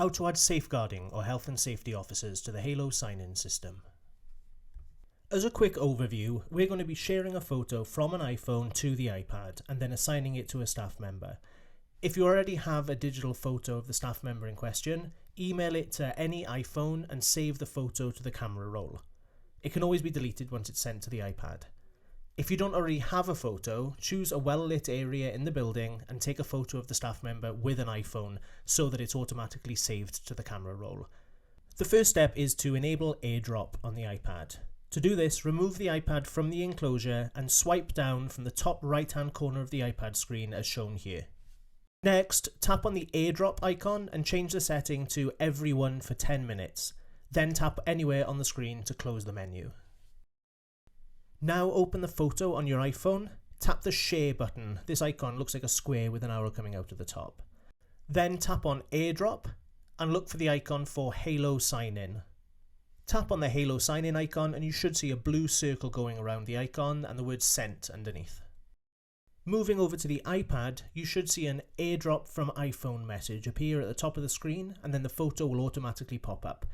How to add safeguarding or health and safety officers to the Halo sign-in system. As a quick overview, we're going to be sharing a photo from an iPhone to the iPad and then assigning it to a staff member. If you already have a digital photo of the staff member in question, email it to any iPhone and save the photo to the camera roll. It can always be deleted once it's sent to the iPad. If you don't already have a photo, choose a well-lit area in the building and take a photo of the staff member with an iPhone so that it's automatically saved to the camera roll. The first step is to enable AirDrop on the iPad. To do this, remove the iPad from the enclosure and swipe down from the top right-hand corner of the iPad screen as shown here. Next, tap on the AirDrop icon and change the setting to Everyone for 10 minutes. Then tap anywhere on the screen to close the menu. Now open the photo on your iPhone, tap the Share button. This icon looks like a square with an arrow coming out of the top. Then tap on AirDrop and look for the icon for Halo Sign-In. Tap on the Halo Sign-In icon and you should see a blue circle going around the icon and the word Sent underneath. Moving over to the iPad, you should see an AirDrop from iPhone message appear at the top of the screen and then the photo will automatically pop up.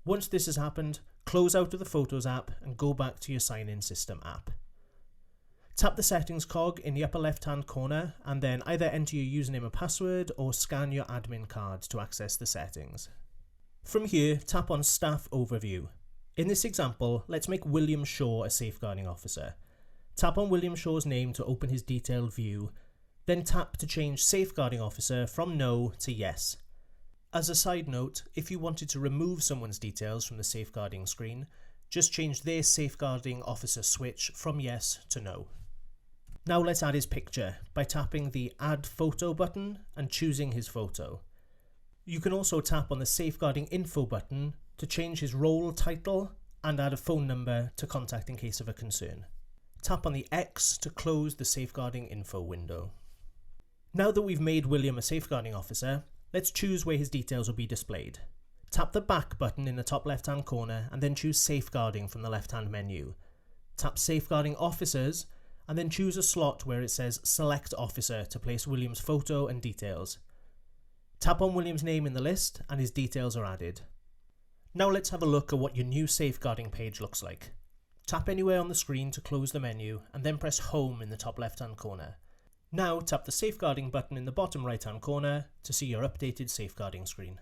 Once this has happened, close out of the Photos app and go back to your sign-in system app. Tap the settings cog in the upper left hand corner and then either enter your username and password or scan your admin card to access the settings. From here, tap on Staff Overview. In this example, let's make William Shaw a safeguarding officer. Tap on William Shaw's name to open his detailed view, then tap to change Safeguarding Officer from No to Yes. As a side note, if you wanted to remove someone's details from the safeguarding screen, just change their Safeguarding Officer switch from Yes to No. Now let's add his picture by tapping the Add Photo button and choosing his photo. You can also tap on the Safeguarding Info button to change his role title and add a phone number to contact in case of a concern. Tap on the X to close the Safeguarding Info window. Now that we've made William a safeguarding officer, let's choose where his details will be displayed. Tap the Back button in the top left-hand corner and then choose Safeguarding from the left-hand menu. Tap Safeguarding Officers and then choose a slot where it says Select Officer to place William's photo and details. Tap on William's name in the list and his details are added. Now let's have a look at what your new safeguarding page looks like. Tap anywhere on the screen to close the menu and then press Home in the top left-hand corner. Now tap the Safeguarding button in the bottom right-hand corner to see your updated safeguarding screen.